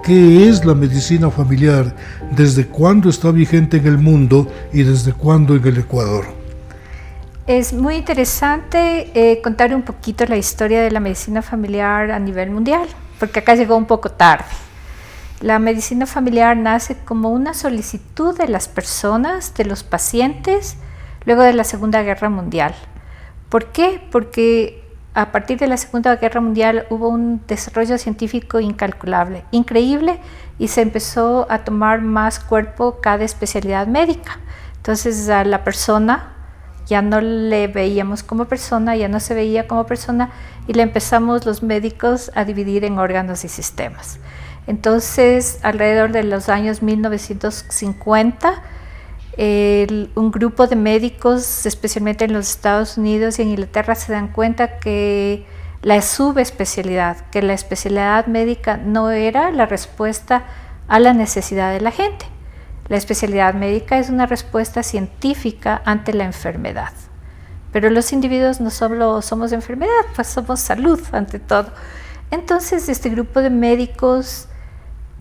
¿Qué es la medicina familiar? ¿Desde cuándo está vigente en el mundo y desde cuándo en el Ecuador? Es muy interesante contar un poquito la historia de la medicina familiar a nivel mundial, porque acá llegó un poco tarde. La medicina familiar nace como una solicitud de las personas, de los pacientes, luego de la Segunda Guerra Mundial. ¿Por qué? Porque a partir de la Segunda Guerra Mundial hubo un desarrollo científico incalculable, increíble, y se empezó a tomar más cuerpo cada especialidad médica. Entonces a la persona ya no le veíamos como persona, ya no se veía como persona, y le empezamos los médicos a dividir en órganos y sistemas. Entonces, alrededor de los años 1950, un grupo de médicos, especialmente en los Estados Unidos y en Inglaterra, se dan cuenta que la subespecialidad, que la especialidad médica no era la respuesta a la necesidad de la gente. La especialidad médica es una respuesta científica ante la enfermedad. Pero los individuos no solo somos enfermedad, pues somos salud ante todo. Entonces, este grupo de médicos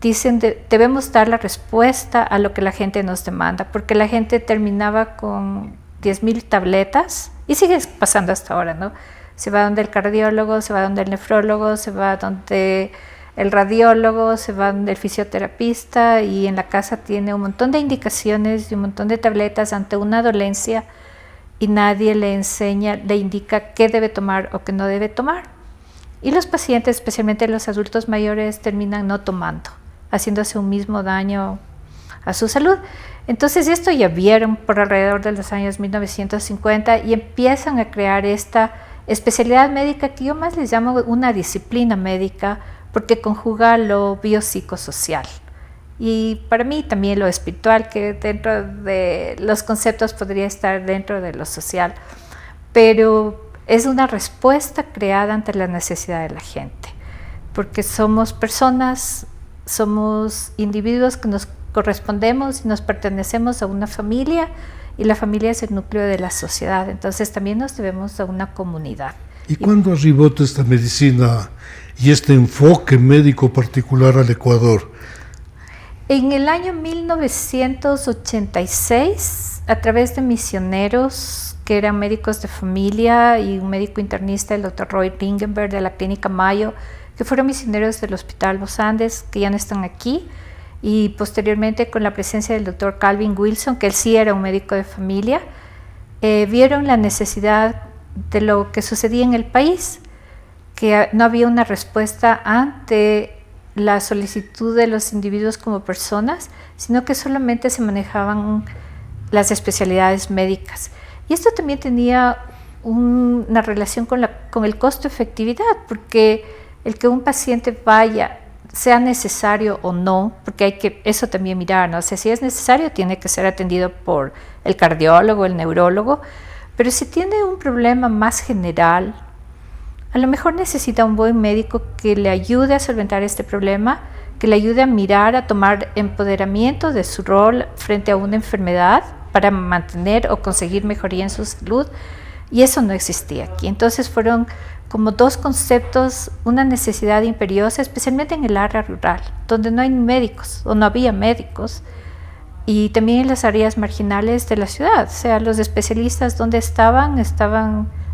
dicen debemos dar la respuesta a lo que la gente nos demanda, porque la gente terminaba con 10,000 tabletas, y sigue pasando hasta ahora, ¿no? Se va donde el cardiólogo, se va donde el nefrólogo, se va donde el radiólogo, se va donde el fisioterapista, y en la casa tiene un montón de indicaciones y un montón de tabletas ante una dolencia, y nadie le enseña, le indica qué debe tomar o qué no debe tomar. Y los pacientes, especialmente los adultos mayores, terminan no tomando, haciéndose un mismo daño a su salud. Entonces esto ya vieron por alrededor de los años 1950 y empiezan a crear esta especialidad médica que yo más les llamo una disciplina médica, porque conjuga lo biopsicosocial y para mí también lo espiritual, que dentro de los conceptos podría estar dentro de lo social, pero es una respuesta creada ante la necesidad de la gente, porque somos personas, somos individuos que nos correspondemos y nos pertenecemos a una familia, y la familia es el núcleo de la sociedad, entonces también nos debemos a una comunidad. ¿Y cuándo arribó toda esta medicina y este enfoque médico particular al Ecuador? En el año 1986, a través de misioneros que eran médicos de familia y un médico internista, el Dr. Roy Ringenberg de la Clínica Mayo, que fueron misioneros del Hospital Los Andes, que ya no están aquí, y posteriormente con la presencia del Dr. Calvin Wilson, que él sí era un médico de familia, vieron la necesidad de lo que sucedía en el país, que no había una respuesta ante la solicitud de los individuos como personas, sino que solamente se manejaban las especialidades médicas. Y esto también tenía una relación con el costo-efectividad, porque el que un paciente vaya, sea necesario o no, porque hay que eso también mirar, ¿no? O sea, si es necesario, tiene que ser atendido por el cardiólogo, el neurólogo, pero si tiene un problema más general, a lo mejor necesita un buen médico que le ayude a solventar este problema, que le ayude a mirar, a tomar empoderamiento de su rol frente a una enfermedad para mantener o conseguir mejoría en su salud, y eso no existía aquí. Entonces fueron como dos conceptos, una necesidad imperiosa, especialmente en el área rural, donde no hay médicos o no había médicos, y también en las áreas marginales de la ciudad. O sea, los especialistas donde estaban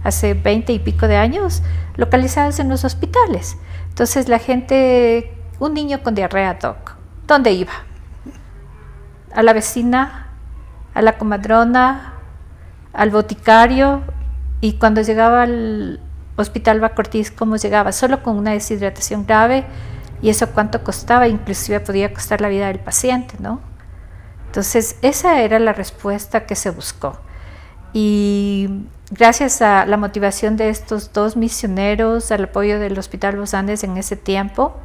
hace 20 y pico de años localizados en los hospitales. Entonces la gente, un niño con diarrea, doc, ¿dónde iba? A la vecina, a la comadrona, al boticario, y cuando llegaba al Hospital Bacortiz, ¿cómo llegaba? Solo con una deshidratación grave, y eso cuánto costaba, inclusive podía costar la vida del paciente, ¿no? Entonces esa era la respuesta que se buscó, y gracias a la motivación de estos dos misioneros, al apoyo del Hospital Los Andes en ese tiempo,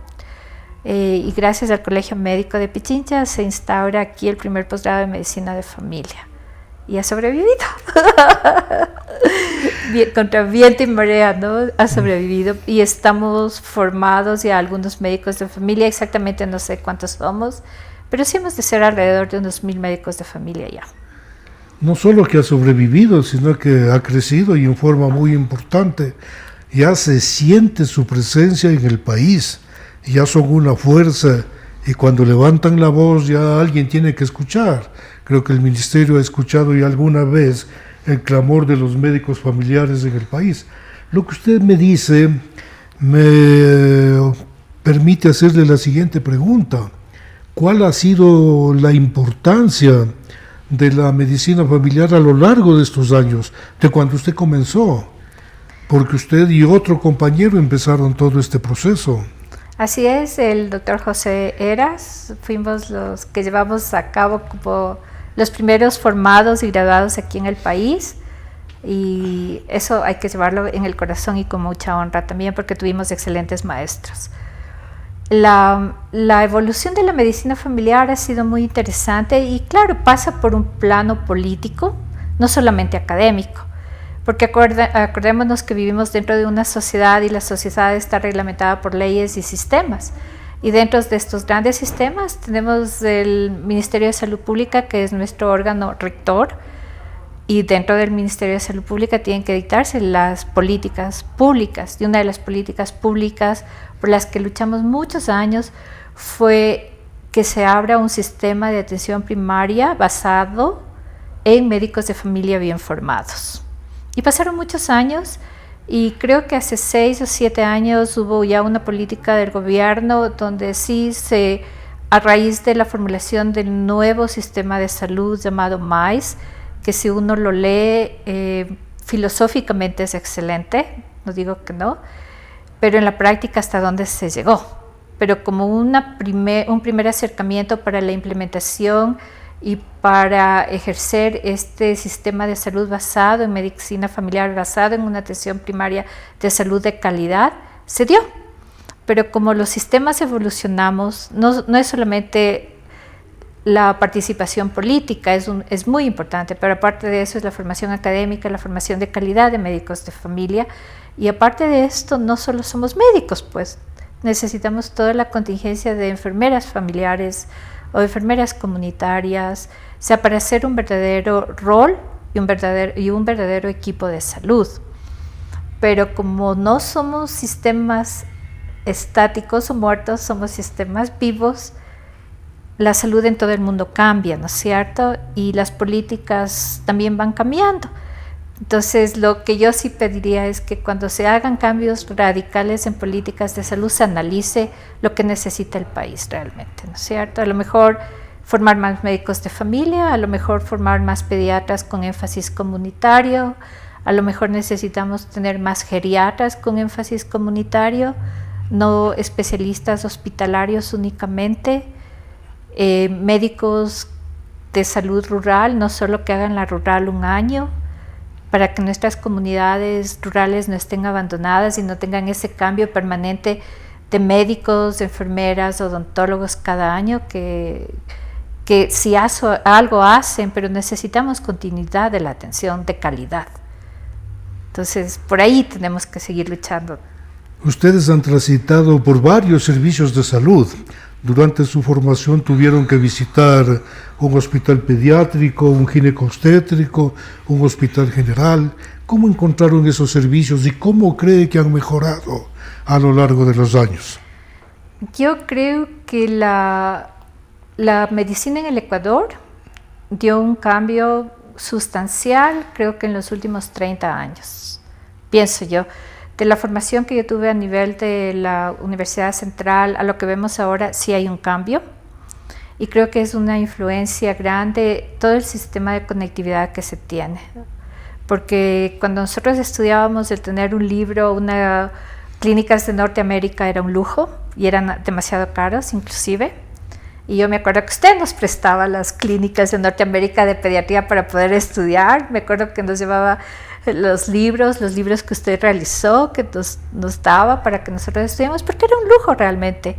y gracias al Colegio Médico de Pichincha, se instaura aquí el primer posgrado de Medicina de Familia, y ha sobrevivido. Contra viento y marea, ¿no? Ha sobrevivido, y estamos formados ya algunos médicos de familia, exactamente no sé cuántos somos, pero sí hemos de ser alrededor de unos 1000 médicos de familia ya. No solo que ha sobrevivido, sino que ha crecido y en forma muy importante. Ya se siente su presencia en el país, ya son una fuerza y cuando levantan la voz ya alguien tiene que escuchar. Creo que el ministerio ha escuchado ya alguna vez el clamor de los médicos familiares en el país. Lo que usted me dice me permite hacerle la siguiente pregunta. ¿Cuál ha sido la importancia de la medicina familiar a lo largo de estos años, de cuando usted comenzó? Porque usted y otro compañero empezaron todo este proceso. Así es, el doctor José Heras, fuimos los que llevamos a cabo como los primeros formados y graduados aquí en el país, y eso hay que llevarlo en el corazón y con mucha honra también, porque tuvimos excelentes maestros. La evolución de la medicina familiar ha sido muy interesante y claro, pasa por un plano político, no solamente académico, porque acordémonos que vivimos dentro de una sociedad y la sociedad está reglamentada por leyes y sistemas. Y dentro de estos grandes sistemas tenemos el Ministerio de Salud Pública, que es nuestro órgano rector, y dentro del Ministerio de Salud Pública tienen que dictarse las políticas públicas. Y una de las políticas públicas por las que luchamos muchos años fue que se abra un sistema de atención primaria basado en médicos de familia bien formados. Y pasaron muchos años y creo que hace 6 o 7 años hubo ya una política del gobierno donde sí a raíz de la formulación del nuevo sistema de salud llamado MAIS, que si uno lo lee filosóficamente es excelente, no digo que no, pero en la práctica hasta dónde se llegó. Pero como un primer acercamiento para la implementación y para ejercer este sistema de salud basado en medicina familiar, basado en una atención primaria de salud de calidad, se dio. Pero como los sistemas evolucionamos, no es solamente la participación política, es muy importante, pero aparte de eso es la formación académica, la formación de calidad de médicos de familia, y aparte de esto no solo somos médicos, pues necesitamos toda la contingencia de enfermeras familiares o enfermeras comunitarias, o sea, para hacer un verdadero rol y un verdadero equipo de salud. Pero como no somos sistemas estáticos o muertos, somos sistemas vivos, la salud en todo el mundo cambia, ¿no es cierto? Y las políticas también van cambiando. Entonces, lo que yo sí pediría es que cuando se hagan cambios radicales en políticas de salud, se analice lo que necesita el país realmente, ¿no es cierto? A lo mejor formar más médicos de familia, a lo mejor formar más pediatras con énfasis comunitario, a lo mejor necesitamos tener más geriatras con énfasis comunitario, no especialistas hospitalarios únicamente, médicos de salud rural, no solo que hagan la rural un año, para que nuestras comunidades rurales no estén abandonadas y no tengan ese cambio permanente de médicos, de enfermeras, odontólogos cada año, que si algo hacen, pero necesitamos continuidad de la atención de calidad. Entonces, por ahí tenemos que seguir luchando. Ustedes han transitado por varios servicios de salud. Durante su formación tuvieron que visitar un hospital pediátrico, un ginecobstétrico, un hospital general. ¿Cómo encontraron esos servicios y cómo cree que han mejorado a lo largo de los años? Yo creo que la medicina en el Ecuador dio un cambio sustancial, creo que en los últimos 30 años, pienso yo. De la formación que yo tuve a nivel de la Universidad Central a lo que vemos ahora, sí hay un cambio. Y creo que es una influencia grande todo el sistema de conectividad que se tiene. Porque cuando nosotros estudiábamos, el tener un libro, clínicas de Norteamérica era un lujo y eran demasiado caros inclusive. Y yo me acuerdo que usted nos prestaba las clínicas de Norteamérica de pediatría para poder estudiar. Me acuerdo que nos llevaba los libros que usted realizó, que nos daba para que nosotros estudiemos, porque era un lujo realmente.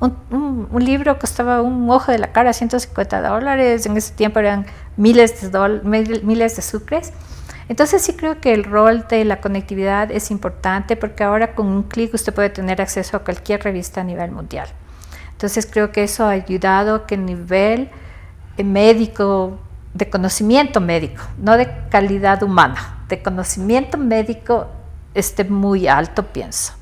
Un libro costaba un ojo de la cara, $150, en ese tiempo eran miles de sucres. Entonces sí creo que el rol de la conectividad es importante, porque ahora con un clic usted puede tener acceso a cualquier revista a nivel mundial. Entonces creo que eso ha ayudado a que el nivel médico, de conocimiento médico, no de calidad humana, de conocimiento médico esté muy alto, pienso.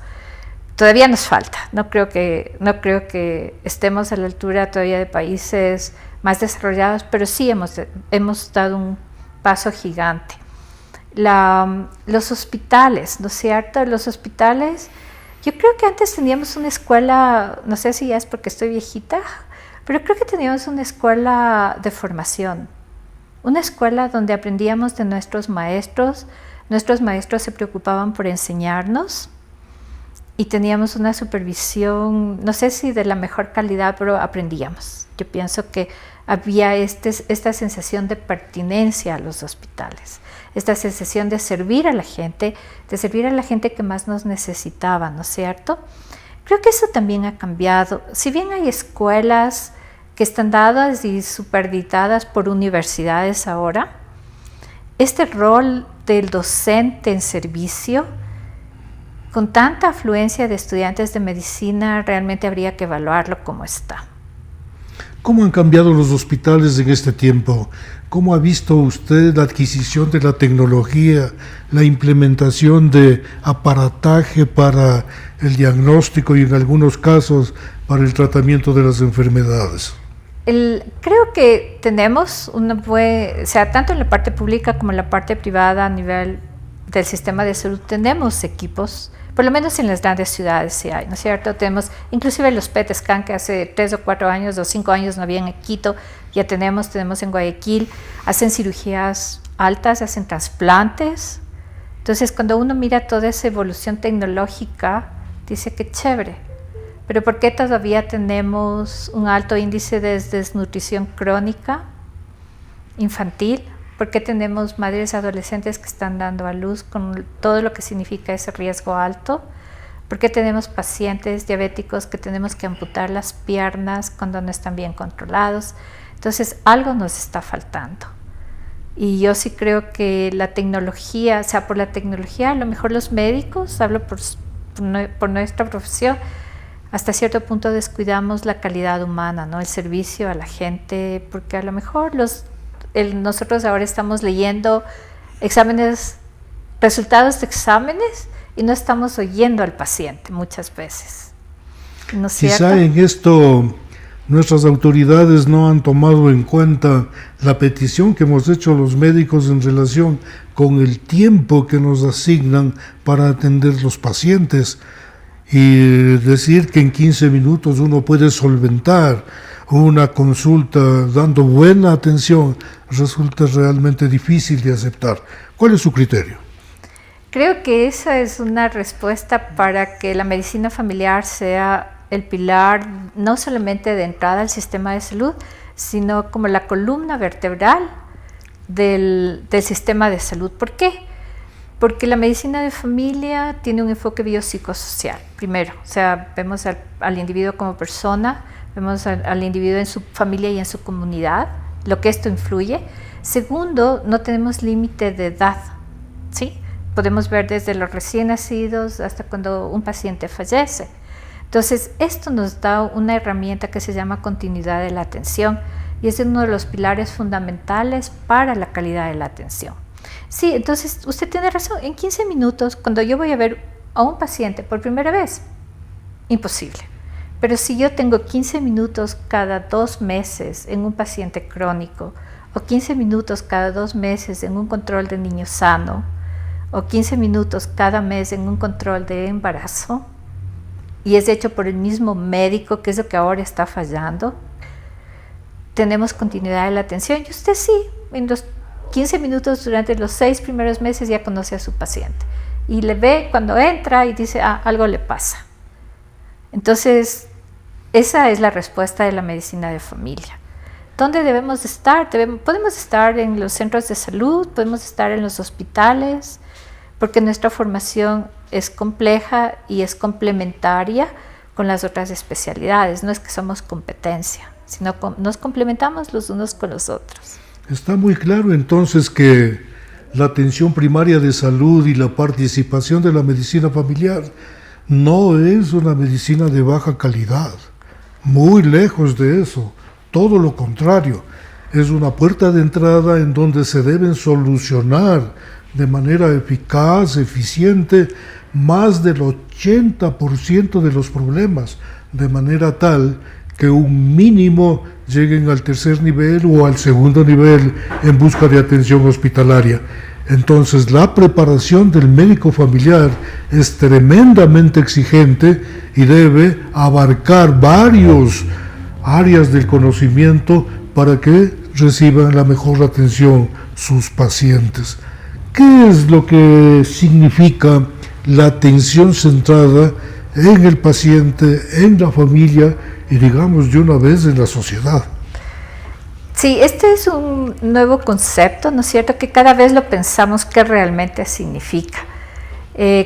todavía nos falta. No creo que estemos a la altura todavía de países más desarrollados, pero sí hemos dado un paso gigante. Los hospitales, ¿no es cierto? Los hospitales, yo creo que antes teníamos una escuela, no sé si ya es porque estoy viejita, pero creo que teníamos una escuela de formación, una escuela donde aprendíamos de nuestros maestros se preocupaban por enseñarnos y teníamos una supervisión, no sé si de la mejor calidad, pero aprendíamos. Yo pienso que había esta sensación de pertinencia a los hospitales, esta sensación de servir a la gente que más nos necesitaba, ¿no es cierto? Creo que eso también ha cambiado. Si bien hay escuelas que están dadas y superditadas por universidades ahora, este rol del docente en servicio, con tanta afluencia de estudiantes de medicina, realmente habría que evaluarlo como está. ¿Cómo han cambiado los hospitales en este tiempo? ¿Cómo ha visto usted la adquisición de la tecnología, la implementación de aparataje para el diagnóstico y en algunos casos para el tratamiento de las enfermedades? Creo que tenemos tanto en la parte pública como en la parte privada a nivel del sistema de salud, tenemos equipos, por lo menos en las grandes ciudades sí hay, ¿no es cierto? Tenemos inclusive los PET scan que hace 3 o 4 años o 5 años no habían en Quito, ya tenemos en Guayaquil, hacen cirugías altas, hacen trasplantes. Entonces cuando uno mira toda esa evolución tecnológica, dice que chévere, pero ¿por qué todavía tenemos un alto índice de desnutrición crónica infantil? ¿Por qué tenemos madres adolescentes que están dando a luz con todo lo que significa ese riesgo alto? ¿Por qué tenemos pacientes diabéticos que tenemos que amputar las piernas cuando no están bien controlados? Entonces, algo nos está faltando. Y yo sí creo que la tecnología, por la tecnología, a lo mejor los médicos, hablo por nuestra profesión, hasta cierto punto descuidamos la calidad humana, ¿no? El servicio a la gente, porque a lo mejor nosotros ahora estamos leyendo resultados de exámenes y no estamos oyendo al paciente muchas veces, ¿no es cierto? Quizá en esto nuestras autoridades no han tomado en cuenta la petición que hemos hecho los médicos en relación con el tiempo que nos asignan para atender los pacientes, y decir que en 15 minutos uno puede solventar una consulta dando buena atención resulta realmente difícil de aceptar. ¿Cuál es su criterio? Creo que esa es una respuesta para que la medicina familiar sea el pilar no solamente de entrada al sistema de salud, sino como la columna vertebral del sistema de salud. ¿Por qué? Porque la medicina de familia tiene un enfoque biopsicosocial. Primero, vemos al individuo como persona, vemos al individuo en su familia y en su comunidad, lo que esto influye. Segundo, no tenemos límite de edad, ¿sí? Podemos ver desde los recién nacidos hasta cuando un paciente fallece. Entonces, esto nos da una herramienta que se llama continuidad de la atención y es uno de los pilares fundamentales para la calidad de la atención. Sí, entonces usted tiene razón, en 15 minutos, cuando yo voy a ver a un paciente por primera vez, imposible. Pero si yo tengo 15 minutos cada 2 meses en un paciente crónico, o 15 minutos cada 2 meses en un control de niño sano, o 15 minutos cada mes en un control de embarazo, y es hecho por el mismo médico, que es lo que ahora está fallando, tenemos continuidad de la atención. Y usted sí, en los 15 minutos durante los 6 primeros meses ya conoce a su paciente. Y le ve cuando entra y dice, algo le pasa. Entonces, esa es la respuesta de la medicina de familia. ¿Dónde debemos estar? Podemos estar en los centros de salud, podemos estar en los hospitales, porque nuestra formación es compleja y es complementaria con las otras especialidades. No es que somos competencia, sino nos complementamos los unos con los otros. Está muy claro entonces que la atención primaria de salud y la participación de la medicina familiar no es una medicina de baja calidad, muy lejos de eso, todo lo contrario, es una puerta de entrada en donde se deben solucionar de manera eficaz, eficiente, más del 80% de los problemas, de manera tal que un mínimo lleguen al tercer nivel o al segundo nivel en busca de atención hospitalaria. Entonces, la preparación del médico familiar es tremendamente exigente y debe abarcar varias áreas del conocimiento para que reciban la mejor atención sus pacientes. ¿Qué es lo que significa la atención centrada en el paciente, en la familia y, digamos, de una vez en la sociedad? Sí, este es un nuevo concepto, ¿no es cierto?, que cada vez lo pensamos qué realmente significa.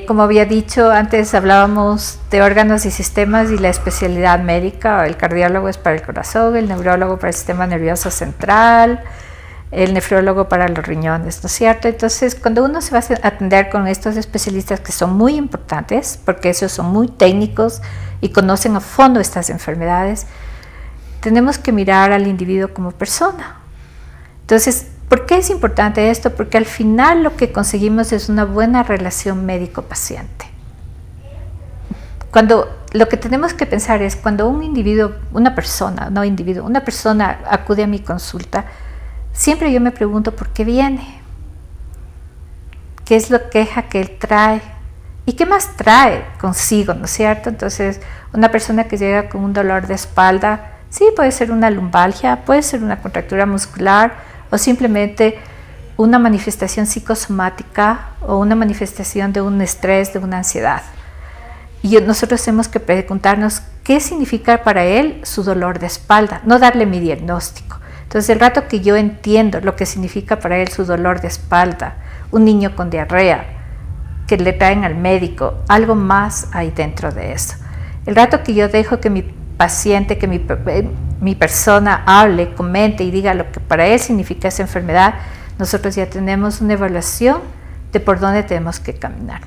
Como había dicho, antes hablábamos de órganos y sistemas y la especialidad médica. El cardiólogo es para el corazón, el neurólogo para el sistema nervioso central, el nefrólogo para los riñones, ¿no es cierto? Entonces, cuando uno se va a atender con estos especialistas que son muy importantes, porque esos son muy técnicos y conocen a fondo estas enfermedades, tenemos que mirar al individuo como persona. Entonces, ¿por qué es importante esto? Porque al final lo que conseguimos es una buena relación médico-paciente. Lo que tenemos que pensar es cuando un individuo, una persona acude a mi consulta, siempre yo me pregunto por qué viene, qué es la queja que él trae y qué más trae consigo, ¿no es cierto? Entonces, una persona que llega con un dolor de espalda, sí, puede ser una lumbalgia, puede ser una contractura muscular o simplemente una manifestación psicosomática o una manifestación de un estrés, de una ansiedad. Y nosotros tenemos que preguntarnos qué significa para él su dolor de espalda, no darle mi diagnóstico. Entonces, el rato que yo entiendo lo que significa para él su dolor de espalda, un niño con diarrea, que le traen al médico, algo más hay dentro de eso. El rato que yo dejo que mi paciente, que mi persona hable, comente y diga lo que para él significa esa enfermedad, nosotros ya tenemos una evaluación de por dónde tenemos que caminar.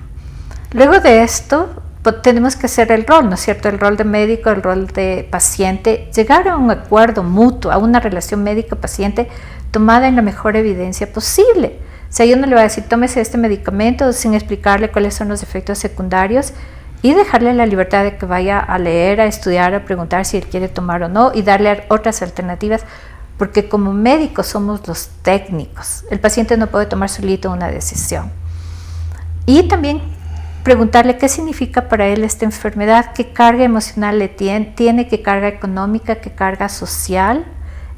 Luego de esto, tenemos que hacer el rol, ¿no es cierto? El rol de médico, el rol de paciente, llegar a un acuerdo mutuo, a una relación médico-paciente tomada en la mejor evidencia posible. O sea, yo no le voy a decir, tómese este medicamento sin explicarle cuáles son los efectos secundarios y dejarle la libertad de que vaya a leer, a estudiar, a preguntar si él quiere tomar o no y darle otras alternativas, porque como médicos somos los técnicos. El paciente no puede tomar solito una decisión. Y también preguntarle qué significa para él esta enfermedad, qué carga emocional le tiene, qué carga económica, qué carga social.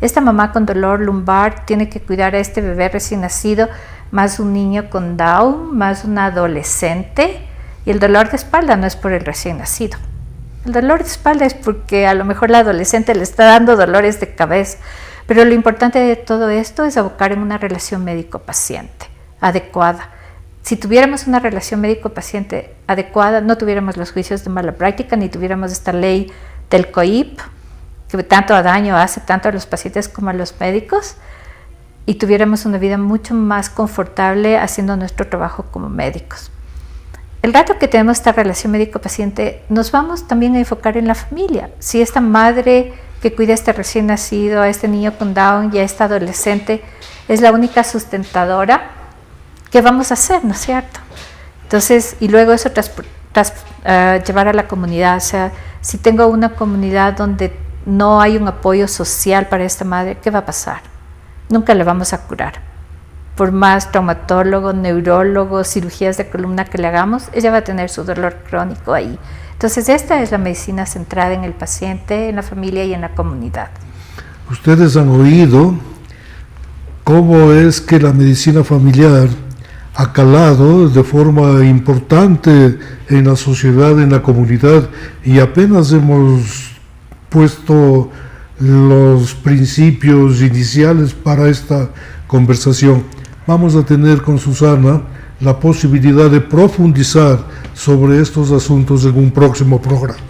Esta mamá con dolor lumbar tiene que cuidar a este bebé recién nacido, más un niño con Down, más un adolescente. Y el dolor de espalda no es por el recién nacido. El dolor de espalda es porque a lo mejor la adolescente le está dando dolores de cabeza. Pero lo importante de todo esto es abocar en una relación médico-paciente adecuada. Si tuviéramos una relación médico-paciente adecuada, no tuviéramos los juicios de mala práctica, ni tuviéramos esta ley del COIP, que tanto daño hace tanto a los pacientes como a los médicos, y tuviéramos una vida mucho más confortable haciendo nuestro trabajo como médicos. El rato que tenemos esta relación médico-paciente, nos vamos también a enfocar en la familia. Si esta madre que cuida a este recién nacido, a este niño con Down y a esta adolescente es la única sustentadora, ¿qué vamos a hacer, no es cierto? Entonces, y luego eso llevar a la comunidad. O sea, si tengo una comunidad donde no hay un apoyo social para esta madre, ¿qué va a pasar? Nunca le vamos a curar. Por más traumatólogo, neurólogo, cirugías de columna que le hagamos, ella va a tener su dolor crónico ahí. Entonces, esta es la medicina centrada en el paciente, en la familia y en la comunidad. Ustedes han oído cómo es que la medicina familiar ha calado de forma importante en la sociedad, en la comunidad, y apenas hemos puesto los principios iniciales para esta conversación. Vamos a tener con Susana la posibilidad de profundizar sobre estos asuntos en un próximo programa.